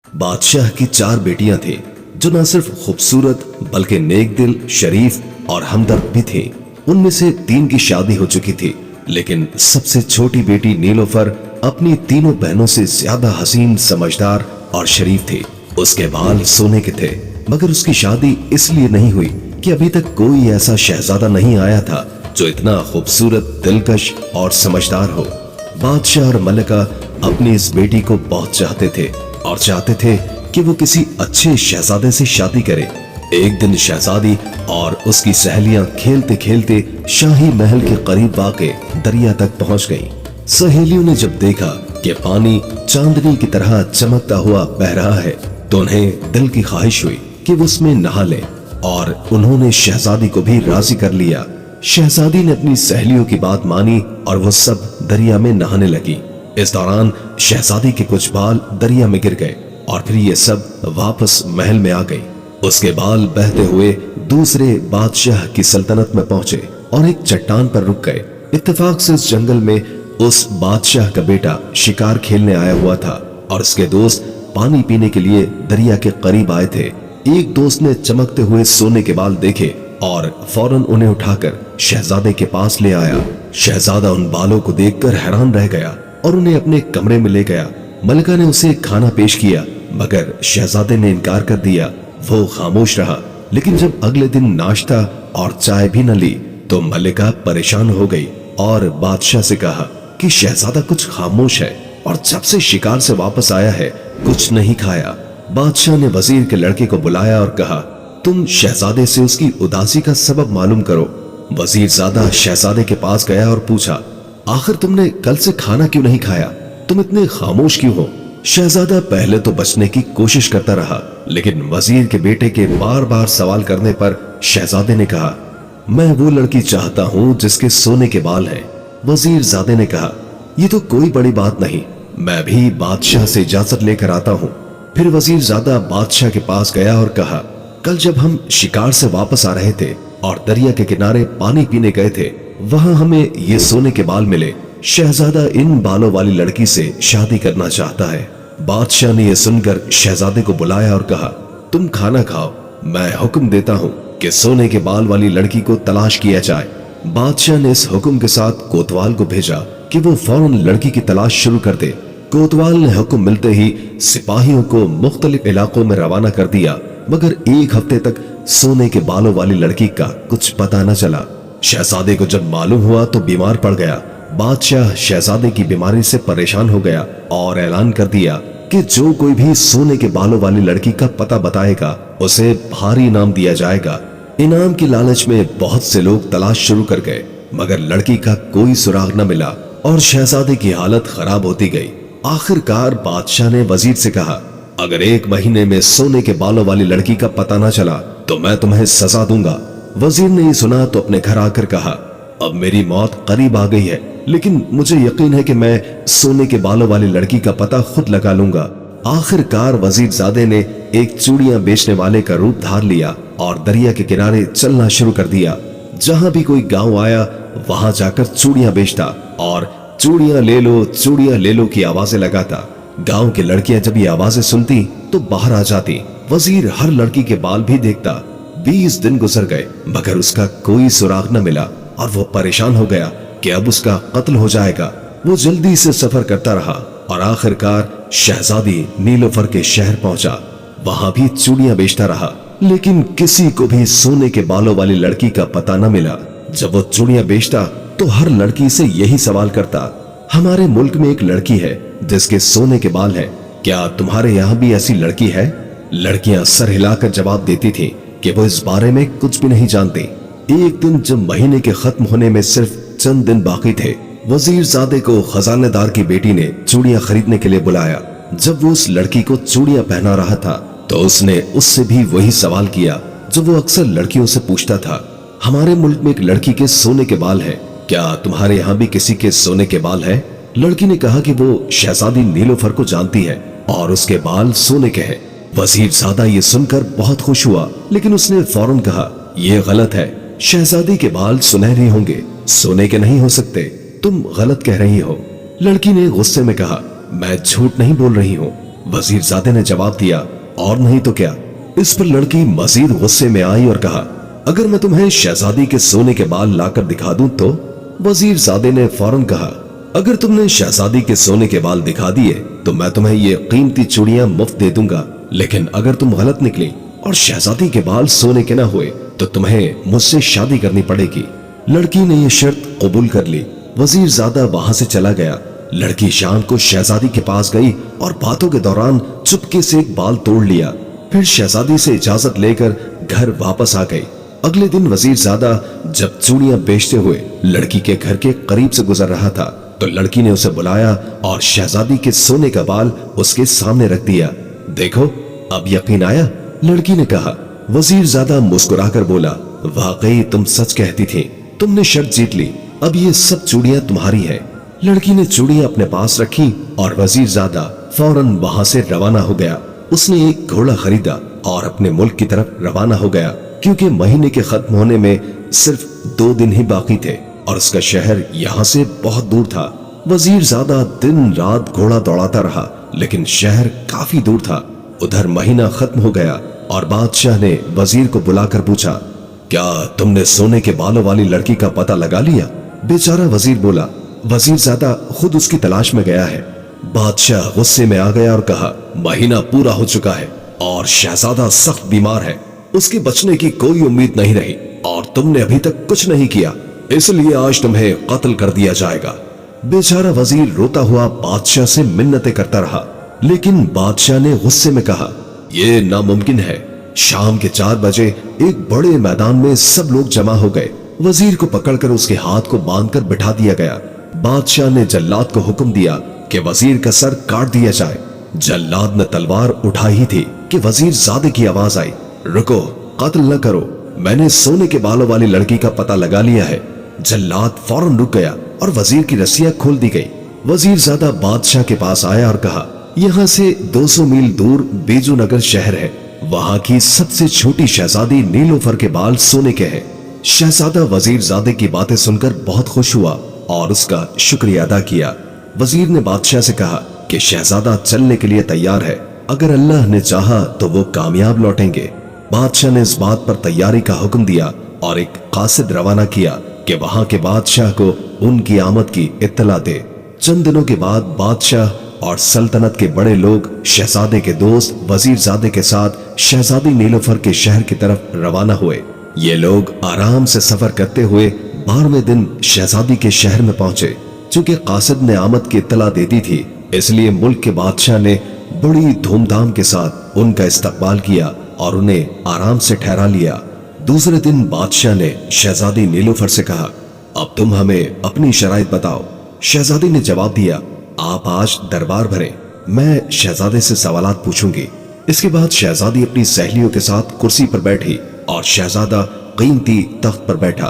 बादशाह की 4 बेटियां थी जो न सिर्फ खूबसूरत बल्कि नेक दिल, शरीफ और हमदर्द भी थी। उनमें से 3 की शादी हो चुकी थी, लेकिन सबसे छोटी बेटी नीलोफर अपनी तीनों बहनों से ज्यादा हसीन, समझदार और शरीफ थी। उसके बाल सोने के थे, मगर उसकी शादी इसलिए नहीं हुई कि अभी तक कोई ऐसा शहजादा नहीं आया था जो इतना खूबसूरत, दिलकश और समझदार हो। बादशाह और मलिका अपनी इस बेटी को बहुत चाहते थे और चाहते थे कि वो किसी अच्छे शहजादे से शादी करे। एक दिन शहजादी और उसकी सहेलियां खेलते खेलते शाही महल के करीब वाक़े दरिया तक पहुंच गईं। सहेलियों ने जब देखा कि पानी चांदनी की तरह चमकता हुआ बह रहा है तो उन्हें दिल की ख्वाहिश हुई कि वो उसमें नहा लें, और उन्होंने शहजादी को भी राजी कर लिया। शहजादी ने अपनी सहेलियों की बात मानी और वो सब दरिया में नहाने लगी। इस दौरान शहजादी के कुछ बाल दरिया में गिर गए और फिर ये सब वापस महल में आ गई। उसके बाल बहते हुए दूसरे बादशाह की सल्तनत में पहुंचे और एक चट्टान पर रुक गए। इत्तेफाक से इस जंगल में उस बादशाह का बेटा शिकार खेलने आया हुआ था और उसके दोस्त पानी पीने के लिए दरिया के करीब आए थे। एक दोस्त ने चमकते हुए सोने के बाल देखे और फौरन उन्हें उठाकर शहजादे के पास ले आया। शहजादा उन बालों को देखकर हैरान रह गया और उन्हें अपने कमरे में ले गया। मलिका ने उसे खाना पेश किया, मगर शहजादे ने इनकार कर दिया। वो खामोश रहा, लेकिन जब अगले दिन नाश्ता और चाय भी न ली तो मलिका परेशान हो गई और बादशाह से कहा कि शहजादा कुछ खामोश है और जब से शिकार से वापस आया है कुछ नहीं खाया। बादशाह ने वजीर के लड़के को बुलाया और कहा, तुम शहजादे से उसकी उदासी का सबब मालूम करो। वजीर ज़ादा शहजादे के पास गया और पूछा, आखिर तुमने कल से खाना क्यों नहीं खाया? तुम इतने खामोश क्यों हो? शहजादा पहले तो बचने की कोशिश करता रहा, लेकिन वजीर के बेटे के बार बार सवाल करने पर शहजादे ने कहा, मैं वो लड़की चाहता हूँ जिसके सोने के बाल हैं। वजीर ज़ादे ने कहा, ये तो कोई बड़ी बात नहीं, मैं भी बादशाह से इजाजत लेकर आता हूँ। फिर वजीर ज़ादा बादशाह के पास गया और कहा, कल जब हम शिकार से वापस आ रहे थे और दरिया के किनारे पानी पीने गए थे, वहां हमें ये सोने के बाल मिले। शहजादा इन बालों वाली लड़की से शादी करना चाहता है। बादशाह ने यह सुनकर शहजादे को बुलाया और कहा, तुम खाना खाओ, मैं हुक्म देता हूँ कि सोने के बाल वाली लड़की को तलाश किया जाए। बादशाह ने इस हुक्म के साथ कोतवाल को भेजा कि वो फौरन लड़की की तलाश शुरू कर दे। कोतवाल ने हुक्म मिलते ही सिपाहियों को मुख्तलिफ इलाकों में रवाना कर दिया, मगर एक हफ्ते तक सोने के बालों वाली लड़की का कुछ पता न चला। शहजादे को जब मालूम हुआ तो बीमार पड़ गया। बादशाह शहजादे की बीमारी से परेशान हो गया और ऐलान कर दिया कि जो कोई भी सोने के बालों वाली लड़की का पता बताएगा उसे भारी इनाम दिया जाएगा। इनाम की लालच में बहुत से लोग तलाश शुरू कर गए, मगर लड़की का कोई सुराग न मिला और शहजादे की हालत खराब होती गई। आखिरकार बादशाह ने वजीर से कहा, अगर 1 महीने में सोने के बालों वाली लड़की का पता न चला तो मैं तुम्हें सजा दूंगा। वजीर ने ये सुना तो अपने घर आकर कहा, अब मेरी मौत करीब आ गई है, लेकिन मुझे यकीन है कि मैं सोने के बालों वाली लड़की का पता खुद लगा लूंगा। आखिरकार वजीर ज़ादे ने एक चूड़ियां बेचने वाले का रूप धार लिया और दरिया के किनारे चलना शुरू कर दिया। जहां भी कोई गांव आया वहां जाकर चूड़ियां बेचता और चूड़ियां ले लो की आवाजें लगाता। गांव की लड़कियां जब ये आवाजें सुनती तो बाहर आ जाती। वजीर हर लड़की के बाल भी देखता। 20 दिन गुजर गए, मगर उसका कोई सुराग न मिला और वो परेशान हो गया कि अब उसका कत्ल हो जाएगा। वो जल्दी से सफर करता रहा और आखिरकार शहजादी नीलोफर के शहर पहुंचा। वहां भी चूड़ियां बेचता रहा, लेकिन किसी को भी सोने के बालों वाली लड़की का पता न मिला। जब वो चूड़ियां बेचता तो हर लड़की से यही सवाल करता, हमारे मुल्क में एक लड़की है जिसके सोने के बाल हैं, क्या तुम्हारे यहाँ भी ऐसी लड़की है? लड़कियां सर हिलाकर जवाब देती थीं कि वो इस बारे में कुछ भी नहीं जानती। एक दिन जब महीने के खत्म होने में सिर्फ चंद दिन बाकी थे, वजीर ज़ादे को खजानेदार की बेटी ने चूड़ियां खरीदने के लिए बुलाया। जब वो उस लड़की को चूड़ियां पहना रहा था तो उसने उससे भी वही सवाल किया जो वो अक्सर लड़कियों से पूछता था, हमारे मुल्क में एक लड़की के सोने के बाल हैं, क्या तुम्हारे यहाँ भी किसी के सोने के बाल हैं? लड़की ने कहा कि वो शहजादी नीलोफर को जानती है और उसके बाल सोने के हैं। वजीर ज़ादा ये सुनकर बहुत खुश हुआ, लेकिन उसने फौरन कहा, ये गलत है, शहजादी के बाल सुनहरे होंगे, सोने के नहीं हो सकते, तुम गलत कह रही हो। लड़की ने गुस्से में कहा, मैं झूठ नहीं बोल रही हूँ, वजीरजादे ने जवाब दिया, और नहीं तो क्या। इस पर लड़की मजीद गुस्से में आई और कहा, अगर मैं तुम्हें शहजादी के सोने के बाल लाकर दिखा दूं तो? वजीरजादे ने फौरन कहा, अगर तुमने शहजादी के सोने के बाल दिखा दिए तो मैं तुम्हें ये कीमती चूड़ियां मुफ्त दे दूंगा, लेकिन अगर तुम गलत निकली और शहजादी के बाल सोने के न हुए तो तुम्हें मुझसे शादी करनी पड़ेगी। लड़की ने यह शर्त कबूल कर ली। वजीरजादा वहां से चला गया। लड़की शाम को शहजादी के पास गई और बातों के दौरान चुपके से एक बाल तोड़ लिया। फिर शहजादी से इजाजत लेकर घर वापस आ गई। अगले दिन वजीरजादा जब चूड़ियां बेचते हुए लड़की के घर के करीब से गुजर रहा था तो लड़की ने उसे बुलाया और शहजादी के सोने का बाल उसके सामने रख दिया। देखो, अब यकीन आया? लड़की ने कहा। वजीरजादा मुस्कुराकर बोला, वाकई तुम सच कहती थी, तुमने शर्त जीत ली, अब ये सब चूड़ियां तुम्हारी हैं। लड़की ने चूड़ियां अपने पास रखी और वजीरजादा फौरन वहां से रवाना हो गया। उसने एक घोड़ा खरीदा और अपने मुल्क की तरफ रवाना हो गया, क्योंकि महीने के खत्म होने में सिर्फ 2 दिन ही बाकी थे और उसका शहर यहाँ से बहुत दूर था। वजीरजादा दिन रात घोड़ा दौड़ाता रहा, लेकिन शहर काफी दूर था। उधर महीना खत्म हो गया और बादशाह ने वजीर को बुलाकर पूछा, क्या तुमने सोने के बालों वाली लड़की का पता लगा लिया? बेचारा वजीर बोला, वजीरजादा खुद उसकी तलाश में गया है। बादशाह गुस्से में आ गया और कहा, महीना पूरा हो चुका है और शहजादा सख्त बीमार है, उसके बचने की कोई उम्मीद नहीं रही और तुमने अभी तक कुछ नहीं किया, इसलिए आज तुम्हें कत्ल कर दिया जाएगा। बेचारा वजीर रोता हुआ बादशाह से मिन्नतें करता रहा, लेकिन बादशाह ने गुस्से में कहा, यह नामुमकिन है। शाम के 4 बजे एक बड़े मैदान में सब लोग जमा हो गए। वजीर को पकड़कर उसके हाथ को बांधकर बिठा दिया गया। बादशाह ने जल्लाद को हुक्म दिया कि वजीर का सर काट दिया जाए। जल्लाद ने तलवार उठाई ही थी कि वजीरजादे की आवाज आई, रुको, कत्ल न करो, मैंने सोने के बालों वाली लड़की का पता लगा लिया है। जल्लाद फौरन रुक गया और वजीर की रस्सियां खोल दी गई। वजीरजादा बादशाह के पास आया और कहा, यहाँ से 200 मील दूर बेजूनगर शहर है, वहां की सबसे छोटी शहजादी नीलोफर के बाल सोने के हैं। शहजादा वजीरजादे की बातें सुनकर बहुत खुश हुआ और उसका शुक्रिया अदा किया। वजीर ने बादशाह से कहा कि शहजादा चलने के लिए तैयार है, अगर अल्लाह ने चाहा तो वो कामयाब लौटेंगे। बादशाह ने इस बात पर तैयारी का हुक्म दिया और एक कासिद रवाना किया कि वहां के बादशाह को उनकी आमद की इत्तला दे। चंद दिनों के बाद बादशाह और सल्तनत के बड़े लोग शहजादे के दोस्त वजीरजादे के साथ शहजादी नीलोफर के शहर की तरफ रवाना हुए। ये लोग आराम से सफर करते हुए 12वें दिन शहजादी के शहर में पहुंचे। चूंकि कासिद ने आमद की इत्तला दे दी थी, इसलिए मुल्क के बादशाह ने बड़ी धूमधाम के साथ उनका इस्तकबाल किया और उन्हें आराम से ठहरा लिया। दूसरे दिन बादशाह ने शहजादी नीलोफर से कहा, अब तुम हमें अपनी शराइत बताओ। शहजादी ने जवाब दिया, आप आज दरबार भरें, मैं शहजादे से सवालात पूछूंगी। इसके बाद शहजादी अपनी सहेलियों के साथ कुर्सी पर बैठी और शहजादा कीमती तख्त पर बैठा।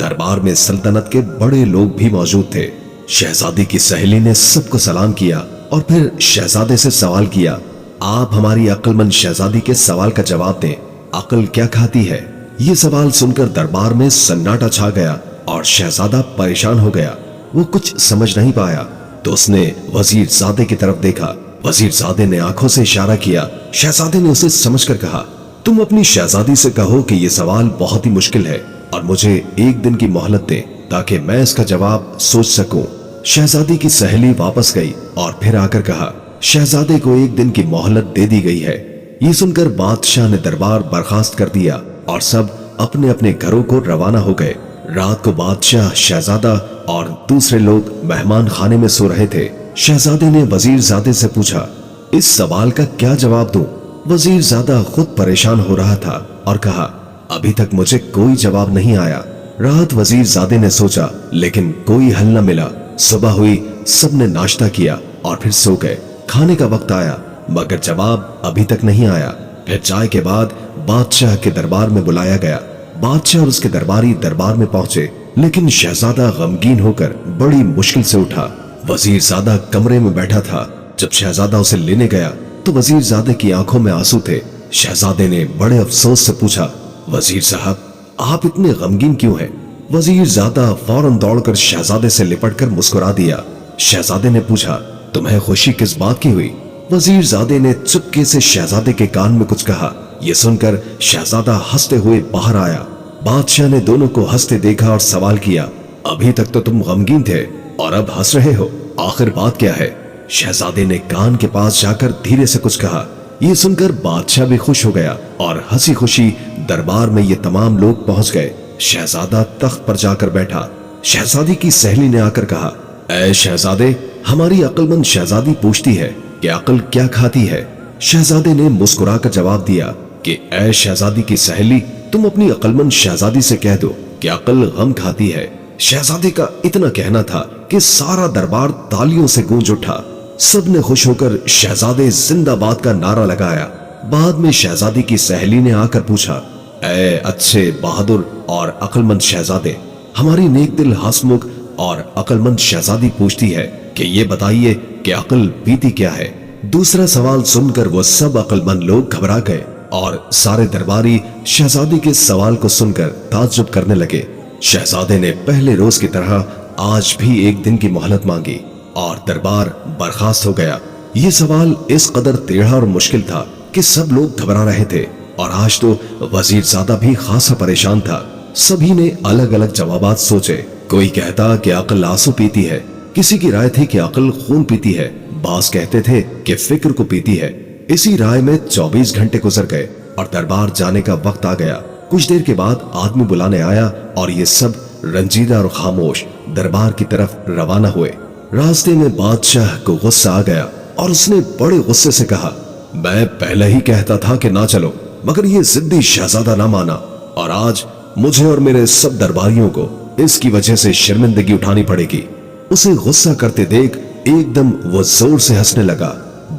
दरबार में सल्तनत के बड़े लोग भी मौजूद थे। शहजादी की सहेली ने सबको सलाम किया और फिर शहजादे से सवाल किया, आप हमारी अक्लमंद शहजादी के सवाल का जवाब दें, अक्ल क्या खाती है? ये सवाल सुनकर दरबार में सन्नाटा छा गया और शहजादा परेशान हो गया। वो कुछ समझ नहीं पाया तो उसने वजीरजादे की तरफ देखा। वजीरजादे ने आंखों से इशारा किया। शहजादे ने उसे समझकर कहा, तुम अपनी शहजादी से कहो कि यह सवाल बहुत ही मुश्किल है और मुझे 1 दिन की मोहलत दे ताकि मैं इसका जवाब सोच सकूं। शहजादी की सहेली वापस गई और फिर आकर कहा, शहजादे को 1 दिन की मोहलत दे दी गई है। ये सुनकर बादशाह ने दरबार बर्खास्त कर दिया और सब अपने अपने घरों को रवाना हो गए। रात को बादशाह, शहजादा और दूसरे लोग मेहमान खाने में सो रहे थे। शहजादे ने वजीरजादे से पूछा, इस सवाल का क्या जवाब दूं? वजीरजादा खुद परेशान हो रहा था और कहा, अभी तक मुझे कोई जवाब नहीं आया। रात वजीरजादे ने सोचा, लेकिन कोई हल न मिला। सुबह हुई, सबने नाश्ता किया और फिर सो गए। खाने का वक्त आया मगर जवाब अभी तक नहीं आया। फिर चाय के बाद बादशाह के दरबार में बुलाया गया। बादशाह और उसके दरबारी दरबार में पहुंचे, लेकिन शहजादा गमगीन होकर बड़ी मुश्किल से उठा। वजीरजादा कमरे में बैठा था। जब शहजादा उसे लेने गया तो वजीरजादे की आंखों में आंसू थे। शहजादे ने बड़े अफसोस से पूछा, वजीर साहब, आप इतने गमगीन क्यों हैं? वजीरजादा फौरन दौड़कर शहजादे से लिपटकर मुस्कुरा दिया। शहजादे ने पूछा, तुम्हें खुशी किस बात की हुई? वजीरजादे ने चुपके से शहजादे के कान में कुछ कहा। यह सुनकर शहजादा हंसते हुए बाहर आया। बादशाह ने दोनों को हंसते देखा और सवाल किया, अभी तक तो तुम गमगीन थे और अब हंस रहे हो, आखिर बात क्या है? शहजादे ने कान के पास जाकर धीरे से कुछ कहा। ये सुनकर बादशाह भी खुश हो गया और हंसी खुशी दरबार में ये तमाम लोग पहुंच गए। शहजादा तख्त पर जाकर बैठा। शहजादी की सहेली ने आकर कहा, ऐ शहजादे, हमारी अक्लमंद शहजादी पूछती है कि अक्ल क्या खाती है। शहजादे ने मुस्कुराकर जवाब दिया कि ऐ शहजादी की सहेली, तुम अपनी अक्लमंद शहजादी से कह दो कि अक्ल गम खाती है। शहजादे का इतना कहना था कि सारा दरबार तालियों से गूंज उठा। सबने खुश होकर शहजादे जिंदाबाद का नारा लगाया। बाद में शहजादी की सहेली ने आकर पूछा, ऐ अच्छे, बहादुर और अक्लमंद शहजादे, हमारी नेक दिल हंसमुख और अक्लमंद शहजादी पूछती है कि ये बताइए कि अक्ल पीती क्या है। दूसरा सवाल सुनकर वो सब अक्लमंद लोग घबरा गए और सारे दरबारी शहजादी के सवाल को सुनकर ताज्जुब करने लगे। शहजादे ने पहले रोज की तरह आज भी एक दिन की मोहलत मांगी और दरबार बर्खास्त हो गया। ये सवाल इस कदर टेढ़ा और मुश्किल था कि सब लोग घबरा रहे थे और आज तो वजीरजादा भी खासा परेशान था। सभी ने अलग अलग जवाबात सोचे। कोई कहता कि अक्ल आंसू पीती है, किसी की राय थी कि अक्ल खून पीती है, बास कहते थे कि फिक्र को पीती है। इसी राय में 24 घंटे गुजर गए और दरबार जाने का वक्त आ गया। कुछ देर के बाद आदमी बुलाने आया और ये सब रंजीदा और खामोश दरबार की तरफ रवाना हुए। रास्ते में बादशाह को गुस्सा आ गया और उसने बड़े गुस्से से कहा, मैं पहले ही कहता था कि ना चलो, मगर ये जिद्दी शहजादा ना माना और आज मुझे और मेरे सब दरबारियों को इसकी वजह से शर्मिंदगी उठानी पड़ेगी। उसे गुस्सा करते देख एकदम वो जोर से हंसने लगा।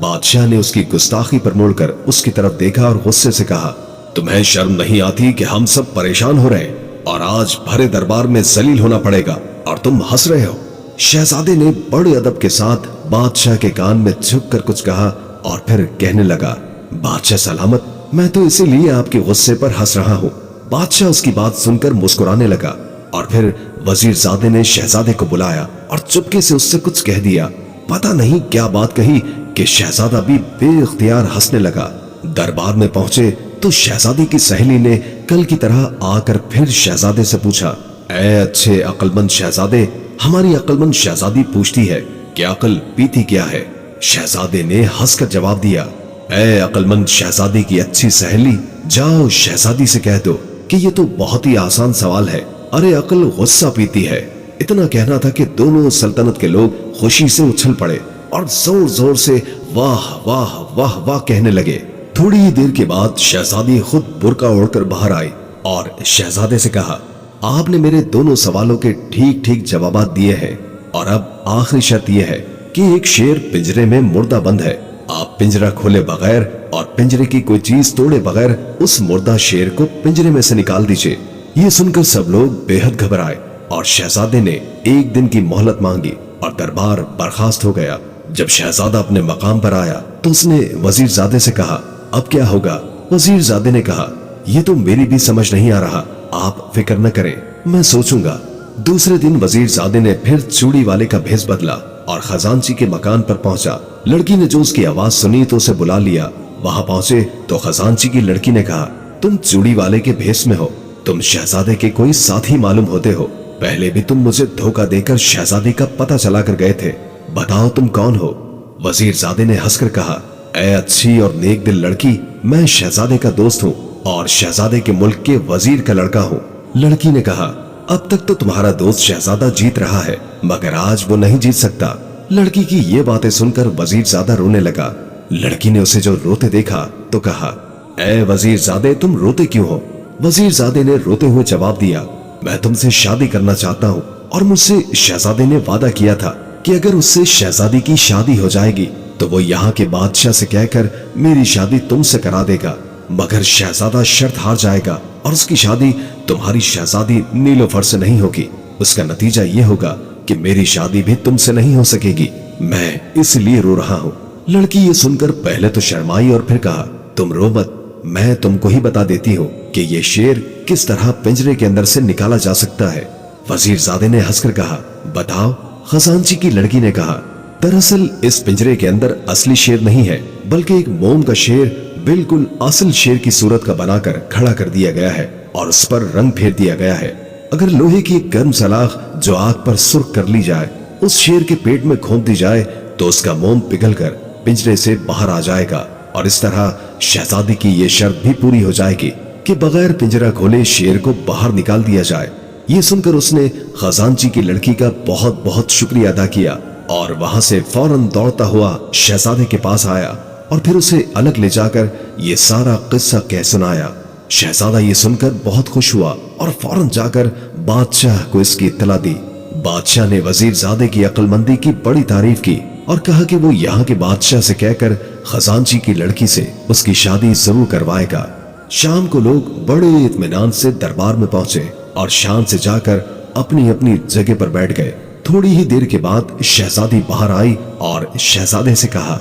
बादशाह ने उसकी गुस्ताखी पर मुड़कर उसकी तरफ देखा और गुस्से से कहा, तुम्हें शर्म नहीं आती कि हम सब परेशान हो रहे और आज भरे दरबार में जलील होना पड़ेगा और तुम हंस रहे हो। शहजादे ने बड़े अदब के साथ बादशाह के कान में झुककर कुछ कहा और फिर कहने लगा, बादशाह सलामत, मैं तो इसीलिए आपके गुस्से पर हंस रहा हूँ। बादशाह उसकी बात सुनकर मुस्कुराने लगा और फिर वजीरजादे ने शहजादे को बुलाया और चुपके से उससे कुछ कह दिया। पता नहीं क्या बात कही कि शहजादा भी बेइख्तियार हंसने लगा। दरबार में पहुंचे तो शहजादी की सहेली ने कल की तरह आकर फिर शहजादे से पूछा, ऐ अच्छे अक्लमंद शहजादे, हमारी अक्लमंद शहजादी पूछती है कि अक्ल पीती क्या है। शहजादे ने हंसकर जवाब दिया, ऐ अक्लमंद शहजादी की अच्छी सहेली, जाओ शहजादी से कह दो कि ये तो बहुत ही आसान सवाल है। अरे अक्ल गुस्सा पीती है। इतना कहना था कि दोनों सल्तनत के लोग खुशी से उछल पड़े और जोर जोर से वाह वाह वाह वाह कहने लगे। थोड़ी ही देर के बाद शहजादी खुद बुर्का ओढ़कर बाहर आई और शहजादे से कहा, आपने मेरे दोनों सवालों के ठीक ठीक जवाबात दिए हैं और अब आखिरी शर्त यह है कि एक शेर पिंजरे में मुर्दा बंद है। आप पिंजरा खोले बगैर और पिंजरे की कोई चीज तोड़े बगैर उस मुर्दा शेर को पिंजरे में से निकाल दीजिए। ये सुनकर सब लोग बेहद घबराए और शहजादे ने एक दिन की मोहलत मांगी और दरबार बर्खास्त हो गया। जब शहजादा अपने मकाम पर आया तो उसने वजीरजादे से कहा, अब क्या होगा? वजीरजादे ने कहा, ये तो मेरी भी समझ नहीं आ रहा, आप फिक्र न करें, मैं सोचूंगा। दूसरे दिन वजीरजादे ने फिर चूड़ी वाले का भेष बदला और खजांची के मकान पर पहुंचा। लड़की ने जो उसकी आवाज सुनी तो उसे बुला लिया। वहां पहुंचे तो खजांची की लड़की ने कहा, तुम चूड़ी वाले के भेष में हो, तुम शहजादे के कोई साथी मालूम होते हो। पहले भी तुम मुझे धोखा देकर शहजादे का पता चला कर गए थे, बताओ तुम कौन हो? वजीरजादे ने हंसकर कहा, ऐ अच्छी और नेक दिल लड़की, मैं शहजादे का दोस्त हूँ और शहजादे के मुल्क के वजीर का लड़का हूँ। लड़की ने कहा, अब तक तो तुम्हारा दोस्त शहजादा जीत रहा है, मगर आज वो नहीं जीत सकता। लड़की की ये बातें सुनकर वजीरजादा रोने लगा। लड़की ने उसे जो रोते देखा तो कहा, ऐ वजीरजादे, तुम रोते क्यों हो? वजीरजादे ने रोते हुए जवाब दिया, मैं तुमसे शादी करना चाहता हूँ और मुझसे शहजादे ने वादा किया था कि अगर उससे शहजादी की शादी हो जाएगी तो वो यहाँ के बादशाह से कहकर मेरी शादी तुमसे करा देगा, मगर शहजादा शर्त हार जाएगा और उसकी शादी तुम्हारी शहजादी नीलोफर से नहीं होगी। उसका नतीजा ये होगा कि मेरी शादी भी तुमसे नहीं हो सकेगी। मैं इसलिए रो रहा हूँ। लड़की ये सुनकर पहले तो शर्माई और फिर कहा, तुम रो मत, मैं तुमको ही बता देती हूँ कि ये शेर किस तरह पिंजरे के अंदर से निकाला जा सकता है। वजीरजादे ने हंसकर कहा, बताओ। खजांची की लड़की ने कहा, दरअसल इस पिंजरे के अंदर असली शेर नहीं है, बल्कि एक मोम का शेर बिल्कुल असल शेर की सूरत का बनाकर खड़ा कर दिया गया है और उस पर रंग फेर दिया गया है। अगर लोहे की एक गर्म सलाख जो आग पर सुर्ख कर ली जाए उस शेर के पेट में घोंप दी जाए तो उसका मोम पिघलकर पिंजरे से बाहर आ जाएगा और इस तरह शहजादी की ये शर्त भी पूरी हो जाएगी कि बगैर पिंजरा खोले शेर को बाहर निकाल दिया जाए। ये सुनकर उसने खजांची की लड़की का बहुत बहुत शुक्रिया अदा किया और वहां से फौरन दौड़ता हुआ शहजादे के पास आया और फिर उसे अलग ले जाकर ये सारा किस्सा कह सुनाया। शहजादा ये सुनकर बहुत खुश हुआ और फौरन जाकर बादशाह को इसकी इत्तला दी। बादशाह ने वजीरजादे की अक्लमंदी की बड़ी तारीफ की और कहा कि वो यहाँ के बादशाह से कहकर खजांची की लड़की से उसकी शादी जरूर करवाएगा। शाम को लोग बड़े इत्मीनान से दरबार में पहुंचे और शान से जाकर अपनी अपनी जगह पर बैठ गए। थोड़ी ही देर के बाद शहजादी बाहर आई और शहजादे से कहा,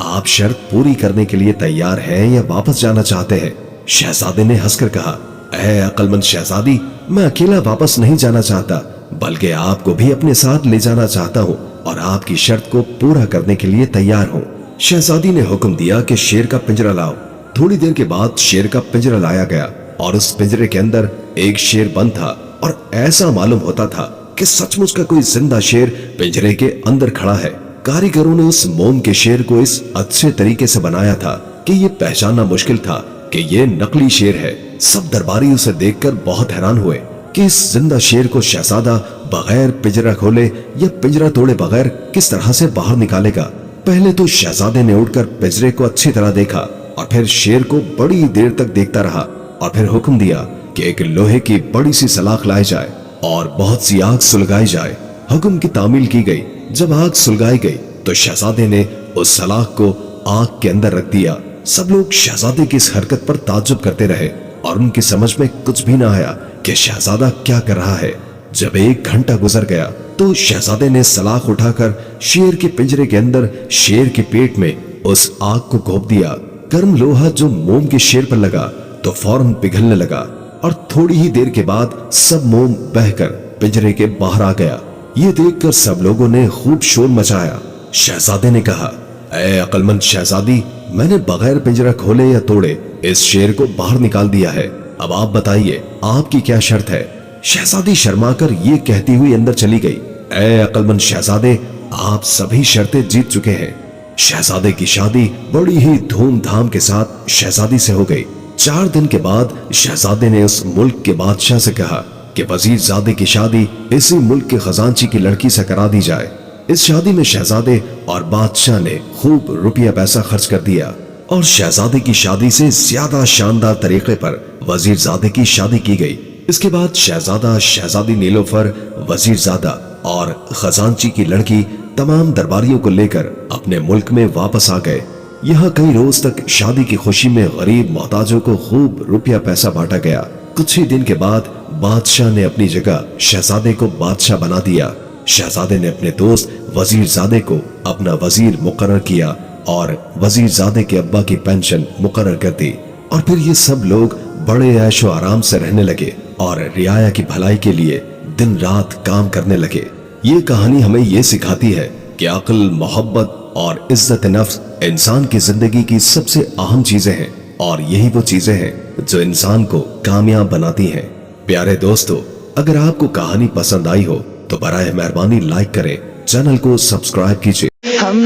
आप शर्त पूरी करने के लिए तैयार हैं या वापस जाना चाहते हैं? शहजादे ने हंसकर कहा, ऐ अक्लमंद शहजादी, मैं अकेला वापस नहीं जाना चाहता बल्कि आपको भी अपने साथ ले जाना चाहता हूँ और आपकी शर्त को पूरा करने के लिए तैयार हूँ। शहजादी ने हुक्म दिया कि शेर का पिंजरा लाओ। थोड़ी देर के बाद शेर का पिंजरा लाया गया और उस पिंजरे के अंदर एक शेर बंद था और ऐसा मालूम होता था कि सचमुच का कोई जिंदा शेर पिंजरे के अंदर खड़ा है। कारीगरों ने उस मोम के शेर को इस अच्छे तरीके से बनाया था कि ये पहचानना मुश्किल था कि ये नकली शेर है। सब दरबारी उसे देखकर बहुत हैरान हुए कि इस जिंदा शेर को शहजादा बगैर पिंजरा खोले या पिंजरा तोड़े बगैर किस तरह से बाहर निकालेगा। पहले तो शहजादे ने उठकर पिंजरे को अच्छी तरह देखा और फिर शेर को बड़ी देर तक देखता रहा और फिर हुक्म दिया कि एक लोहे की बड़ी सी सलाख लाई जाए और बहुत सी आग सुलगाई जाए। हुक्म की तामील की गई। जब आग सुलगाई गई तो शहजादे ने उस सलाख को आग के अंदर रख दिया। सब लोग शहजादे की इस हरकत पर ताज्जुब करते रहे और उनकी समझ में कुछ भी ना आया कि शहजादा क्या कर रहा है। जब 1 घंटा गुजर गया तो शहजादे ने सलाख उठाकर शेर के पिंजरे के अंदर शेर के पेट में उस आग को घोंप दिया। गर्म लोहा जो मोम के शेर पर लगा तो फौरन पिघलने लगा और थोड़ी ही देर के बाद सब मोम बहकर पिंजरे के बाहर आ गया। ये देखकर सब लोगों ने खूब शोर मचाया। शहजादे ने कहा, ऐ अक्लमंद शहजादी, मैंने बगैर पिंजरा खोले या तोड़े इस शेर को बाहर निकाल दिया है। अब आप बताइए आपकी क्या शर्त है? शहजादी शर्माकर ये कहती हुई अंदर चली गई। ऐ अक्लमंद शहजादे, आप सभी शर्तें जीत चुके हैं। शहजादे की शादी बड़ी ही धूमधाम के साथ शहजादी से हो गई। 4 दिन के बाद शहजादे ने उस मुल्क के बादशाह से कहा कि वजीरजादे की शादी इसी मुल्क के खजांची की लड़की से करा दी जाए। इस शादी में शहजादे और बादशाह ने खूब रुपया पैसा खर्च कर दिया और शहजादे की शादी से ज्यादा शानदार तरीके पर वजीरजादे की शादी की गई। इसके बाद शहजादा, शहजादी नीलोफर, वजीरजादा और खजांची की लड़की तमाम दरबारियों को लेकर अपने मुल्क में वापस आ गए। यहाँ कई रोज तक शादी की खुशी में गरीब मोहताजों को खूब रुपया पैसा बांटा गया। कुछ ही दिन के बाद बादशाह ने अपनी जगह शहजादे को बादशाह बना दिया। शहजादे ने अपने दोस्त वजीरजादे को अपना वजीर मुकर्रर किया और वजीरजादे के अब्बा की पेंशन मुकर्रर कर दी और फिर ये सब लोग बड़े ऐशो आराम से रहने लगे और रियाया की भलाई के लिए दिन रात काम करने लगे। ये कहानी हमें ये सिखाती है कि अक्ल, मोहब्बत और इज्जत नफ्स इंसान की जिंदगी की सबसे अहम चीजें हैं और यही वो चीजें हैं जो इंसान को कामयाब बनाती हैं। प्यारे दोस्तों, अगर आपको कहानी पसंद आई हो तो बराए मेहरबानी लाइक करें, चैनल को सब्सक्राइब कीजिए। हम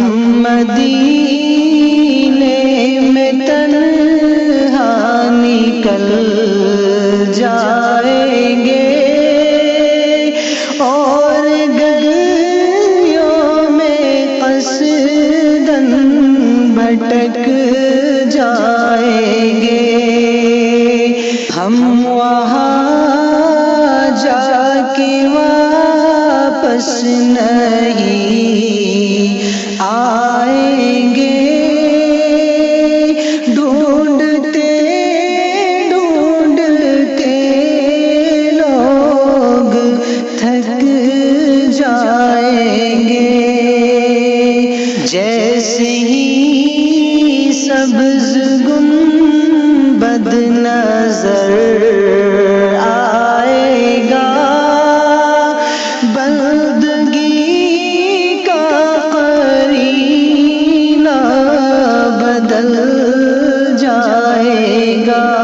मदीने में तन्हा निकल जाएंगे और गलियों में कसदन भटक जाएंगे। हम वहाँ जाके वापस नहीं आएंगे। ढूंढते ढूंढते लोग थक जाएंगे। जैसे ही सब्ज़ गुंबद नजर आएगा, बंदगी का گا